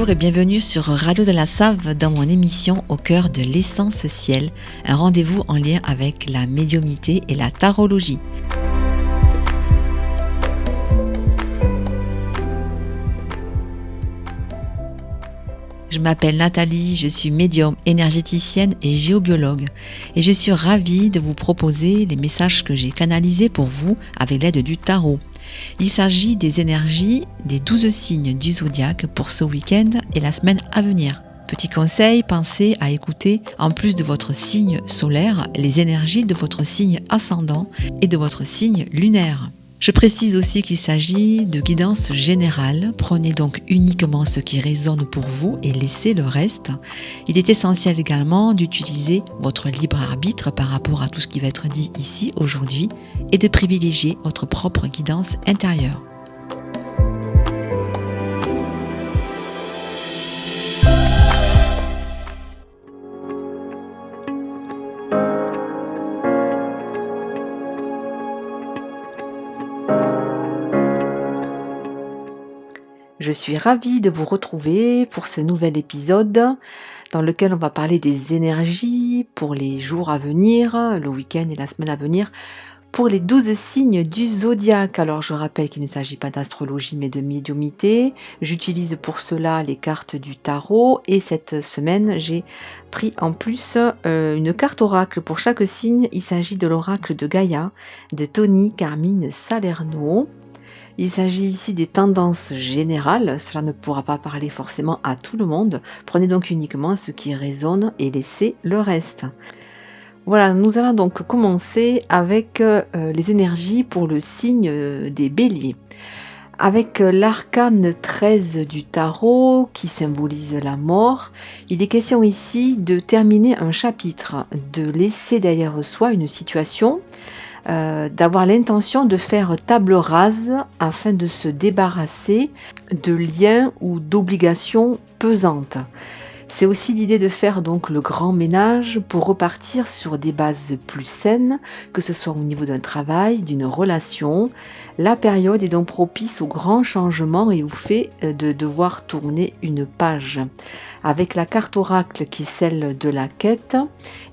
Bonjour et bienvenue sur Radio de la Save dans mon émission Au cœur de l'essence ciel, un rendez-vous en lien avec la médiumnité et la tarologie. Je m'appelle Nathalie, je suis médium, énergéticienne et géobiologue et je suis ravie de vous proposer les messages que j'ai canalisés pour vous avec l'aide du tarot. Il s'agit des énergies des 12 signes du zodiaque pour ce week-end et la semaine à venir. Petit conseil, pensez à écouter, en plus de votre signe solaire, les énergies de votre signe ascendant et de votre signe lunaire. Je précise aussi qu'il s'agit de guidance générale. Prenez donc uniquement ce qui résonne pour vous et laissez le reste. Il est essentiel également d'utiliser votre libre arbitre par rapport à tout ce qui va être dit ici aujourd'hui et de privilégier votre propre guidance intérieure. Je suis ravie de vous retrouver pour ce nouvel épisode dans lequel on va parler des énergies pour les jours à venir, le week-end et la semaine à venir, pour les 12 signes du zodiaque. Alors je rappelle qu'il ne s'agit pas d'astrologie mais de médiumnité. J'utilise pour cela les cartes du tarot et cette semaine j'ai pris en plus une carte oracle pour chaque signe. Il s'agit de l'oracle de Gaïa de Tony Carmine Salerno. Il s'agit ici des tendances générales, cela ne pourra pas parler forcément à tout le monde. Prenez donc uniquement ce qui résonne et laissez le reste. Voilà, nous allons donc commencer avec les énergies pour le signe des béliers. Avec l'arcane 13 du tarot qui symbolise la mort, il est question ici de terminer un chapitre, de laisser derrière soi une situation, d'avoir l'intention de faire table rase afin de se débarrasser de liens ou d'obligations pesantes. C'est aussi l'idée de faire donc le grand ménage pour repartir sur des bases plus saines, que ce soit au niveau d'un travail, d'une relation. La période est donc propice aux grands changements et vous fait de devoir tourner une page. Avec la carte oracle qui est celle de la quête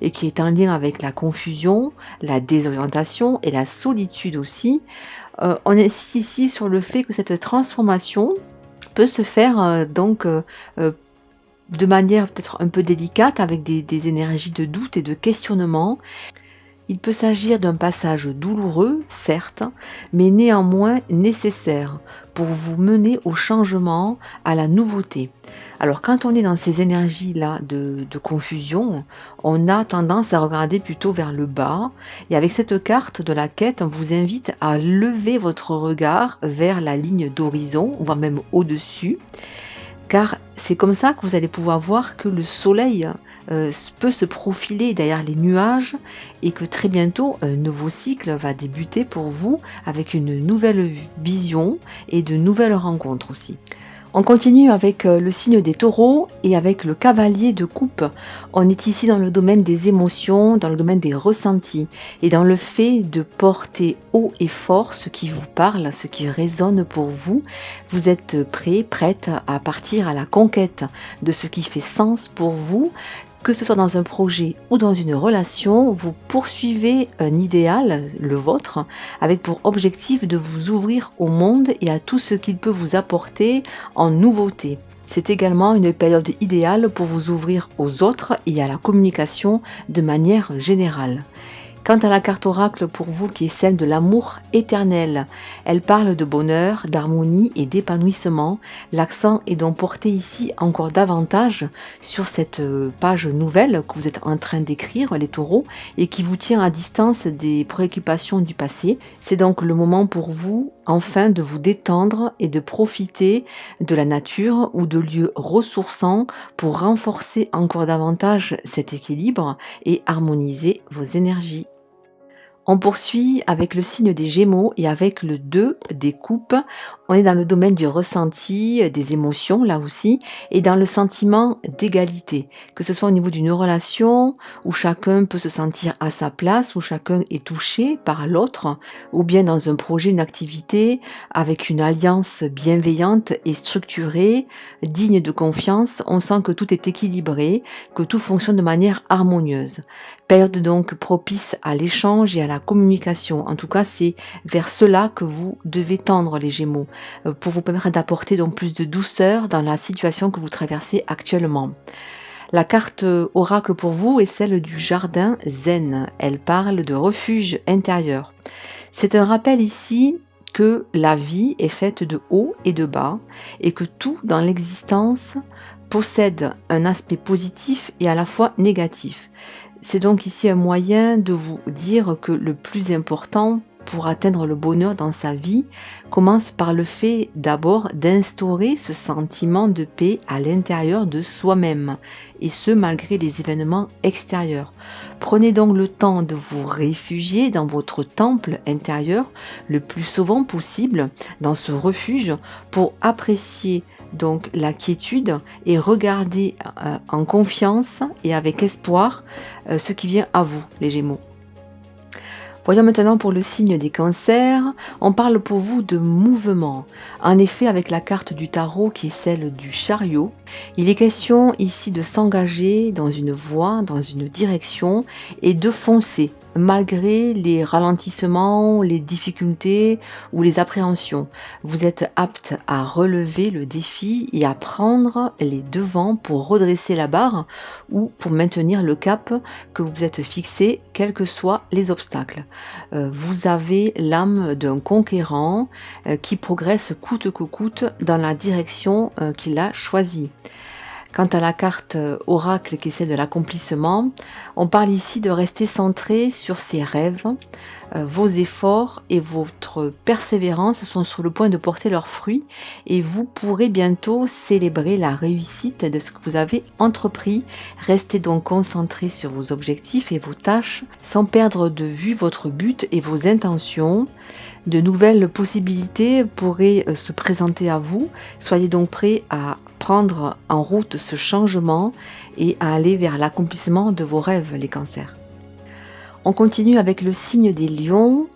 et qui est en lien avec la confusion, la désorientation et la solitude aussi, on insiste ici sur le fait que cette transformation peut se faire de manière peut-être un peu délicate, avec des énergies de doute et de questionnement. Il peut s'agir d'un passage douloureux, certes, mais néanmoins nécessaire pour vous mener au changement, à la nouveauté. Alors quand on est dans ces énergies-là de confusion, on a tendance à regarder plutôt vers le bas. Et avec cette carte de la quête, on vous invite à lever votre regard vers la ligne d'horizon, voire même au-dessus. Car c'est comme ça que vous allez pouvoir voir que le soleil peut se profiler derrière les nuages et que très bientôt un nouveau cycle va débuter pour vous avec une nouvelle vision et de nouvelles rencontres aussi. On continue avec le signe des taureaux et avec le cavalier de coupe. On est ici dans le domaine des émotions, dans le domaine des ressentis et dans le fait de porter haut et fort ce qui vous parle, ce qui résonne pour vous. Vous êtes prêt, prête à partir à la conquête de ce qui fait sens pour vous. Que ce soit dans un projet ou dans une relation, vous poursuivez un idéal, le vôtre, avec pour objectif de vous ouvrir au monde et à tout ce qu'il peut vous apporter en nouveauté. C'est également une période idéale pour vous ouvrir aux autres et à la communication de manière générale. Quant à la carte oracle pour vous qui est celle de l'amour éternel, elle parle de bonheur, d'harmonie et d'épanouissement. L'accent est donc porté ici encore davantage sur cette page nouvelle que vous êtes en train d'écrire, les taureaux, et qui vous tient à distance des préoccupations du passé. C'est donc le moment pour vous, enfin, de vous détendre et de profiter de la nature ou de lieux ressourçants pour renforcer encore davantage cet équilibre et harmoniser vos énergies. On poursuit avec le signe des Gémeaux et avec le 2 des coupes. On est dans le domaine du ressenti, des émotions là aussi, et dans le sentiment d'égalité, que ce soit au niveau d'une relation où chacun peut se sentir à sa place, où chacun est touché par l'autre, ou bien dans un projet, une activité avec une alliance bienveillante et structurée, digne de confiance. On sent que tout est équilibré, que tout fonctionne de manière harmonieuse. Période donc propice à l'échange et à la communication. En tout cas, c'est vers cela que vous devez tendre les Gémeaux, pour vous permettre d'apporter donc plus de douceur dans la situation que vous traversez actuellement. La carte oracle pour vous est celle du jardin zen. Elle parle de refuge intérieur. C'est un rappel ici que la vie est faite de hauts et de bas et que tout dans l'existence possède un aspect positif et à la fois négatif. C'est donc ici un moyen de vous dire que le plus important pour atteindre le bonheur dans sa vie commence par le fait d'abord d'instaurer ce sentiment de paix à l'intérieur de soi-même, et ce malgré les événements extérieurs. Prenez donc le temps de vous réfugier dans votre temple intérieur le plus souvent possible, dans ce refuge, pour apprécier donc la quiétude et regarder en confiance et avec espoir ce qui vient à vous, les Gémeaux. Voyons maintenant pour le signe des Cancers. On parle pour vous de mouvement. En effet, avec la carte du tarot qui est celle du chariot, il est question ici de s'engager dans une voie, dans une direction et de foncer malgré les ralentissements, les difficultés ou les appréhensions. Vous êtes apte à relever le défi et à prendre les devants pour redresser la barre ou pour maintenir le cap que vous êtes fixé, quels que soient les obstacles. Vous avez l'âme d'un conquérant qui progresse coûte que coûte dans la direction qu'il a choisie. Quant à la carte oracle qui est celle de l'accomplissement, on parle ici de rester centré sur ses rêves. Vos efforts et votre persévérance sont sur le point de porter leurs fruits et vous pourrez bientôt célébrer la réussite de ce que vous avez entrepris. Restez donc concentré sur vos objectifs et vos tâches sans perdre de vue votre but et vos intentions. De nouvelles possibilités pourraient se présenter à vous. Soyez donc prêts à prendre en route ce changement et à aller vers l'accomplissement de vos rêves, les Cancers. On continue avec le signe des Lions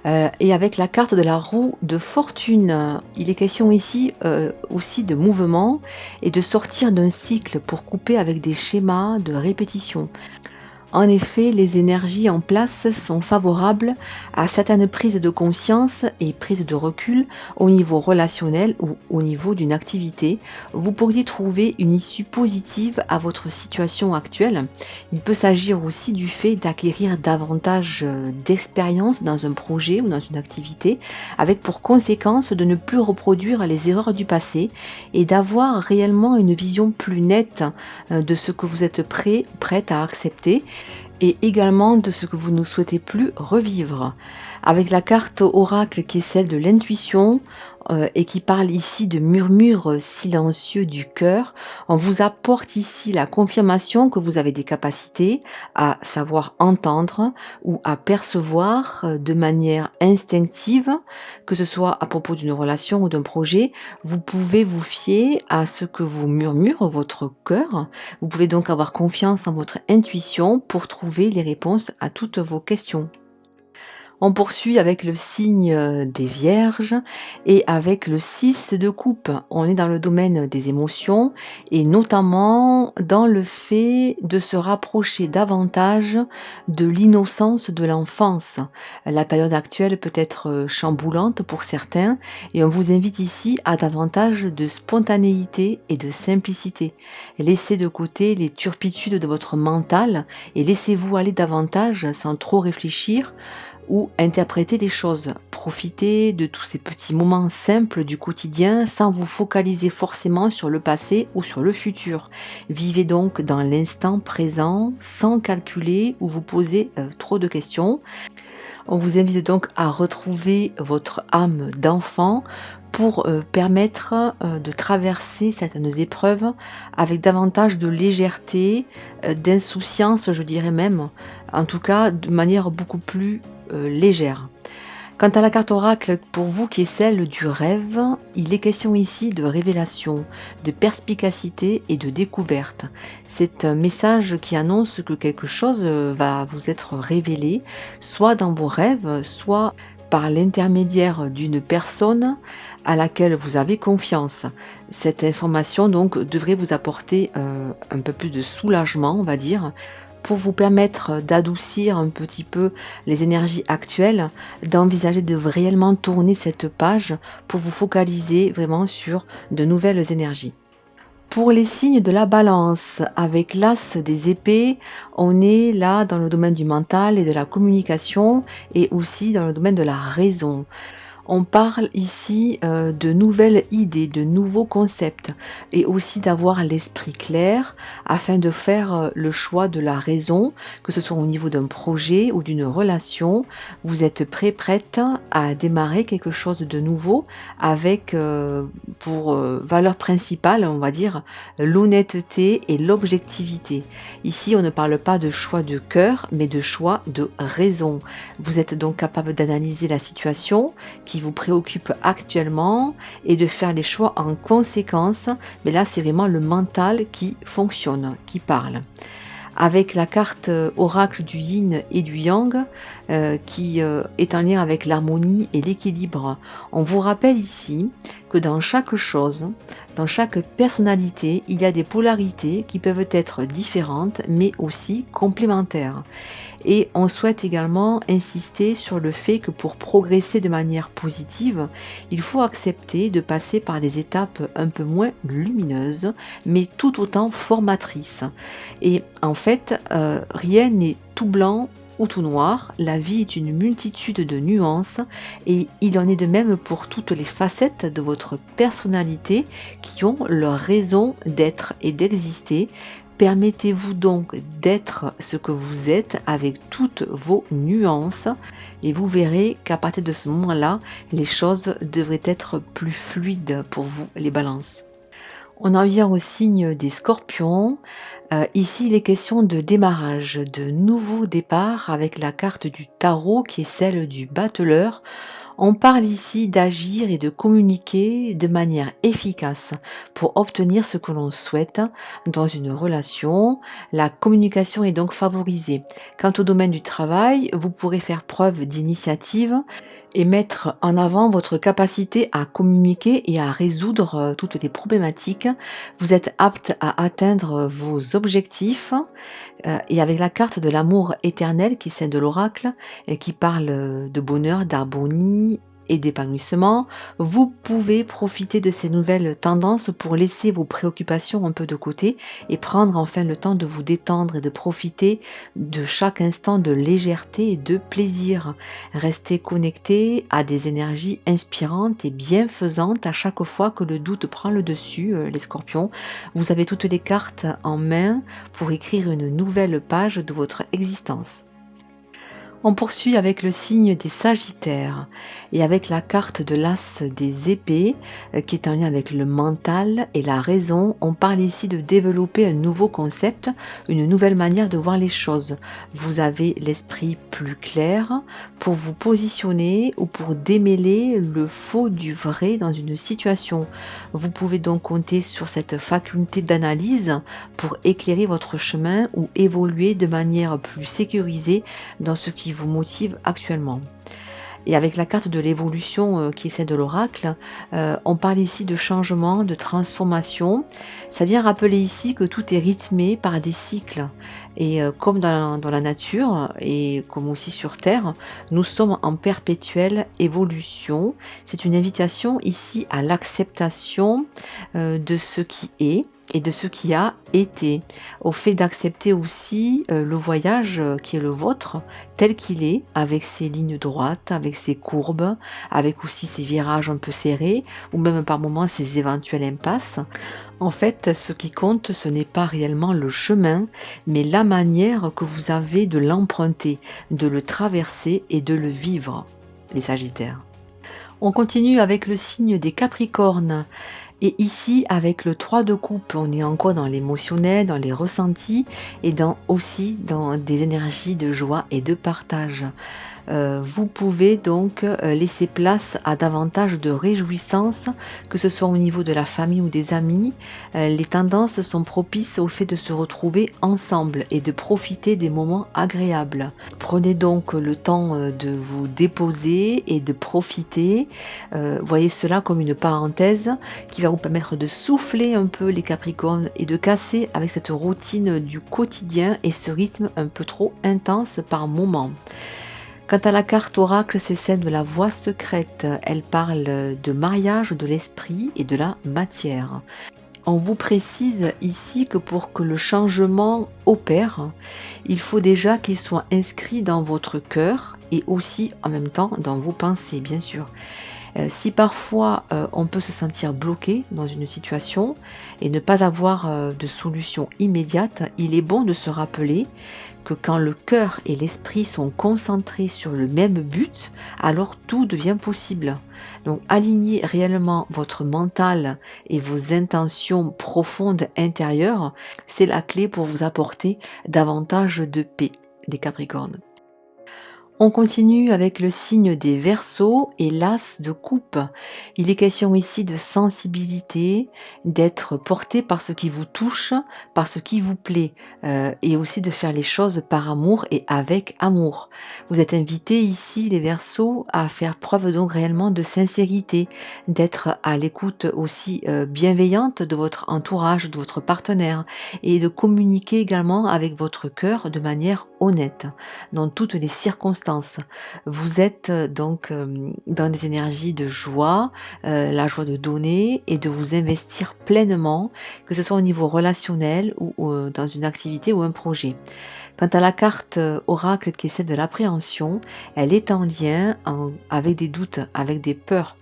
et avec la carte de la roue de fortune. Il est question ici aussi de mouvement et de sortir d'un cycle pour couper avec des schémas de répétition. En effet, les énergies en place sont favorables à certaines prises de conscience et prises de recul au niveau relationnel ou au niveau d'une activité. Vous pourriez trouver une issue positive à votre situation actuelle. Il peut s'agir aussi du fait d'acquérir davantage d'expérience dans un projet ou dans une activité, avec pour conséquence de ne plus reproduire les erreurs du passé et d'avoir réellement une vision plus nette de ce que vous êtes prête à accepter, et également de ce que vous ne souhaitez plus revivre. Avec la carte oracle qui est celle de l'intuition et qui parle ici de murmures silencieux du cœur, on vous apporte ici la confirmation que vous avez des capacités à savoir entendre ou à percevoir de manière instinctive, que ce soit à propos d'une relation ou d'un projet. Vous pouvez vous fier à ce que vous murmure votre cœur. Vous pouvez donc avoir confiance en votre intuition pour trouver les réponses à toutes vos questions. On poursuit avec le signe des Vierges et avec le 6 de coupe. On est dans le domaine des émotions et notamment dans le fait de se rapprocher davantage de l'innocence de l'enfance. La période actuelle peut être chamboulante pour certains et on vous invite ici à davantage de spontanéité et de simplicité. Laissez de côté les turpitudes de votre mental et laissez-vous aller davantage sans trop réfléchir ou interpréter des choses. Profitez de tous ces petits moments simples du quotidien sans vous focaliser forcément sur le passé ou sur le futur. Vivez donc dans l'instant présent sans calculer ou vous poser trop de questions. On vous invite donc à retrouver votre âme d'enfant pour permettre de traverser certaines épreuves avec davantage de légèreté, d'insouciance, je dirais même, en tout cas de manière beaucoup plus légère. Quant à la carte oracle, pour vous qui est celle du rêve, il est question ici de révélation, de perspicacité et de découverte. C'est un message qui annonce que quelque chose va vous être révélé, soit dans vos rêves, soit par l'intermédiaire d'une personne à laquelle vous avez confiance. Cette information donc devrait vous apporter un peu plus de soulagement, on va dire, pour vous permettre d'adoucir un petit peu les énergies actuelles, d'envisager de réellement tourner cette page pour vous focaliser vraiment sur de nouvelles énergies. Pour les signes de la balance, avec l'as des épées, on est là dans le domaine du mental et de la communication et aussi dans le domaine de la raison. On parle ici de nouvelles idées, de nouveaux concepts et aussi d'avoir l'esprit clair afin de faire le choix de la raison, que ce soit au niveau d'un projet ou d'une relation. Vous êtes prête à démarrer quelque chose de nouveau avec pour valeur principale, on va dire, l'honnêteté et l'objectivité. Ici, on ne parle pas de choix de cœur, mais de choix de raison. Vous êtes donc capable d'analyser la situation qui vous préoccupe actuellement et de faire les choix en conséquence. Mais là, c'est vraiment le mental qui fonctionne, qui parle. Avec la carte oracle du yin et du yang qui est en lien avec l'harmonie et l'équilibre. On vous rappelle ici que dans chaque chose, dans chaque personnalité, il y a des polarités qui peuvent être différentes mais aussi complémentaires. Et on souhaite également insister sur le fait que pour progresser de manière positive, il faut accepter de passer par des étapes un peu moins lumineuses, mais tout autant formatrices. Et en fait, rien n'est tout blanc ou tout noir, la vie est une multitude de nuances et il en est de même pour toutes les facettes de votre personnalité qui ont leur raison d'être et d'exister. Permettez-vous donc d'être ce que vous êtes avec toutes vos nuances et vous verrez qu'à partir de ce moment-là, les choses devraient être plus fluides pour vous, les balances. On en vient au signe des scorpions. Ici, il est question de démarrage, de nouveau départ avec la carte du tarot qui est celle du battleur. On parle ici d'agir et de communiquer de manière efficace pour obtenir ce que l'on souhaite dans une relation. La communication est donc favorisée. Quant au domaine du travail, vous pourrez faire preuve d'initiative et mettre en avant votre capacité à communiquer et à résoudre toutes les problématiques. Vous êtes apte à atteindre vos objectifs et avec la carte de l'amour éternel qui est celle de l'oracle et qui parle de bonheur, d'harmonie et d'épanouissement, vous pouvez profiter de ces nouvelles tendances pour laisser vos préoccupations un peu de côté et prendre enfin le temps de vous détendre et de profiter de chaque instant de légèreté et de plaisir. Restez connecté à des énergies inspirantes et bienfaisantes à chaque fois que le doute prend le dessus, les scorpions. Vous avez toutes les cartes en main pour écrire une nouvelle page de votre existence. On poursuit avec le signe des Sagittaires et avec la carte de l'as des épées qui est en lien avec le mental et la raison. On parle ici de développer un nouveau concept, une nouvelle manière de voir les choses. Vous avez l'esprit plus clair pour vous positionner ou pour démêler le faux du vrai dans une situation. Vous pouvez donc compter sur cette faculté d'analyse pour éclairer votre chemin ou évoluer de manière plus sécurisée dans ce qui vous motive actuellement. Et avec la carte de l'évolution qui est celle de l'oracle, on parle ici de changement, de transformation. Ça vient rappeler ici que tout est rythmé par des cycles. Et comme dans la nature et comme aussi sur Terre, nous sommes en perpétuelle évolution. C'est une invitation ici à l'acceptation de ce qui est et de ce qui a été, au fait d'accepter aussi le voyage qui est le vôtre, tel qu'il est, avec ses lignes droites, avec ses courbes, avec aussi ses virages un peu serrés, ou même par moments ses éventuelles impasses. En fait, ce qui compte, ce n'est pas réellement le chemin, mais la manière que vous avez de l'emprunter, de le traverser et de le vivre, les Sagittaires. On continue avec le signe des Capricornes. Et ici, avec le 3 de coupe, on est encore dans l'émotionnel, dans les ressentis et aussi dans des énergies de joie et de partage. vous pouvez donc laisser place à davantage de réjouissance, que ce soit au niveau de la famille ou des amis. Les tendances sont propices au fait de se retrouver ensemble et de profiter des moments agréables. Prenez donc le temps de vous déposer et de profiter. Voyez cela comme une parenthèse qui va vous permettre de souffler un peu les Capricornes et de casser avec cette routine du quotidien et ce rythme un peu trop intense par moment. Quant à la carte oracle, c'est celle de la voie secrète. Elle parle de mariage de l'esprit et de la matière. On vous précise ici que pour que le changement opère, il faut déjà qu'il soit inscrit dans votre cœur et aussi en même temps dans vos pensées, bien sûr. Si parfois on peut se sentir bloqué dans une situation et ne pas avoir de solution immédiate, il est bon de se rappeler que quand le cœur et l'esprit sont concentrés sur le même but, alors tout devient possible. Donc alignez réellement votre mental et vos intentions profondes intérieures, c'est la clé pour vous apporter davantage de paix, les Capricornes. On continue avec le signe des Verseaux et l'As de coupe. Il est question ici de sensibilité, d'être porté par ce qui vous touche, par ce qui vous plaît, et aussi de faire les choses par amour et avec amour. Vous êtes invités ici, les Verseaux, à faire preuve donc réellement de sincérité, d'être à l'écoute aussi bienveillante de votre entourage, de votre partenaire, et de communiquer également avec votre cœur de manière honnête, dans toutes les circonstances. Vous êtes donc dans des énergies de joie, la joie de donner et de vous investir pleinement, que ce soit au niveau relationnel ou dans une activité ou un projet. Quant à la carte oracle qui est celle de l'appréhension, elle est en lien avec des doutes, avec des peurs.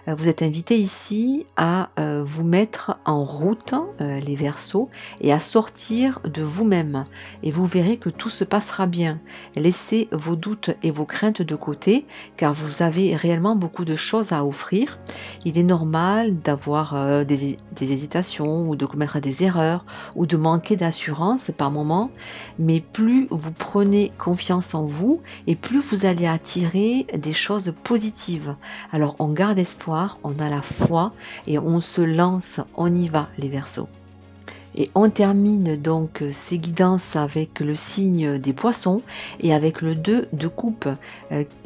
Vous êtes invité ici à vous mettre en route, les Verseaux, et à sortir de vous-même. Et vous verrez que tout se passera bien. Laissez vos doutes et vos craintes de côté, car vous avez réellement beaucoup de choses à offrir. Il est normal d'avoir des hésitations ou de commettre des erreurs ou de manquer d'assurance par moment, mais plus vous prenez confiance en vous et plus vous allez attirer des choses positives. Alors on garde espoir, on a la foi et on se lance, on y va les Verseaux. Et on termine donc ces guidances avec le signe des Poissons et avec le 2 de coupe.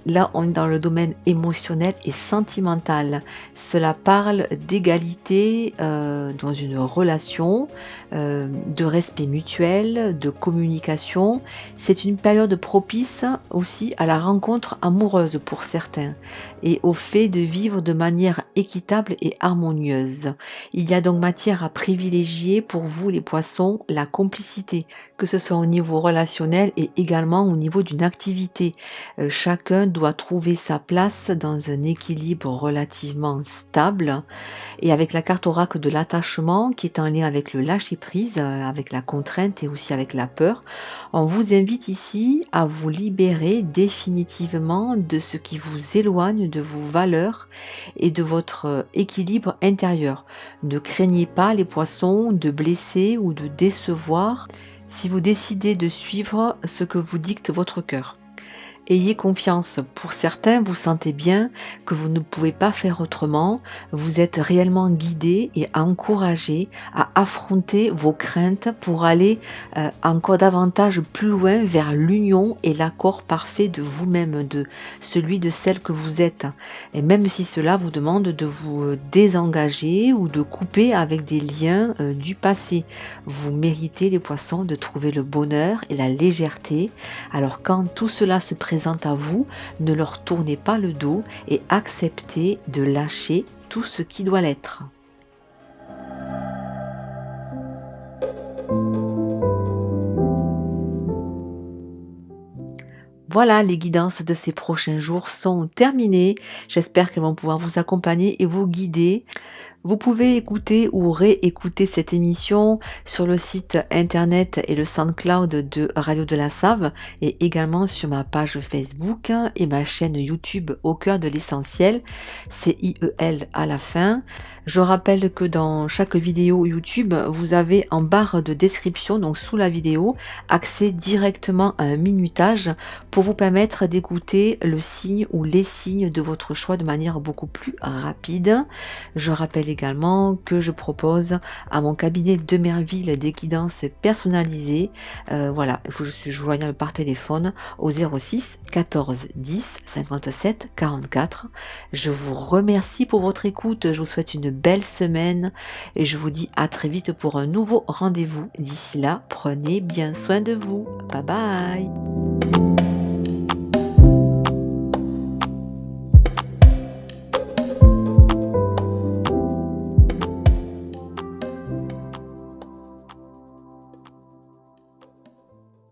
Là, on est dans le domaine émotionnel et sentimental. Cela parle d'égalité dans une relation, de respect mutuel, de communication. C'est une période propice aussi à la rencontre amoureuse pour certains et au fait de vivre de manière équitable et harmonieuse. Il y a donc matière à privilégier pour vous les Poissons la complicité, que ce soit au niveau relationnel et également au niveau d'une activité. Chacun doit trouver sa place dans un équilibre relativement stable et avec la carte oracle de l'attachement qui est en lien avec le lâcher prise, avec la contrainte et aussi avec la peur, on vous invite ici à vous libérer définitivement de ce qui vous éloigne de vos valeurs et de votre équilibre intérieur. Ne craignez pas les Poissons de blesser ou de décevoir si vous décidez de suivre ce que vous dicte votre cœur. Ayez confiance. Pour certains, vous sentez bien que vous ne pouvez pas faire autrement. Vous êtes réellement guidé et encouragé à affronter vos craintes pour aller encore davantage plus loin vers l'union et l'accord parfait de vous-même, de celui de celle que vous êtes. Et même si cela vous demande de vous désengager ou de couper avec des liens du passé. Vous méritez, les Poissons, de trouver le bonheur et la légèreté. Alors quand tout cela se présente à vous, ne leur tournez pas le dos et acceptez de lâcher tout ce qui doit l'être. Voilà, les guidances de ces prochains jours sont terminées. J'espère qu'elles vont pouvoir vous accompagner et vous guider. Vous pouvez écouter ou réécouter cette émission sur le site internet et le SoundCloud de Radio de la Save et également sur ma page Facebook et ma chaîne YouTube Au cœur de l'essentiel, CIEL à la fin. Je rappelle que dans chaque vidéo YouTube, vous avez en barre de description, donc sous la vidéo, accès directement à un minutage pour vous permettre d'écouter le signe ou les signes de votre choix de manière beaucoup plus rapide. Je rappelle également que je propose à mon cabinet de Merville des guidances personnalisées. Voilà, je suis joignable par téléphone au 06 14 10 57 44. Je vous remercie pour votre écoute, je vous souhaite une belle semaine et je vous dis à très vite pour un nouveau rendez-vous. D'ici là, prenez bien soin de vous. Bye bye.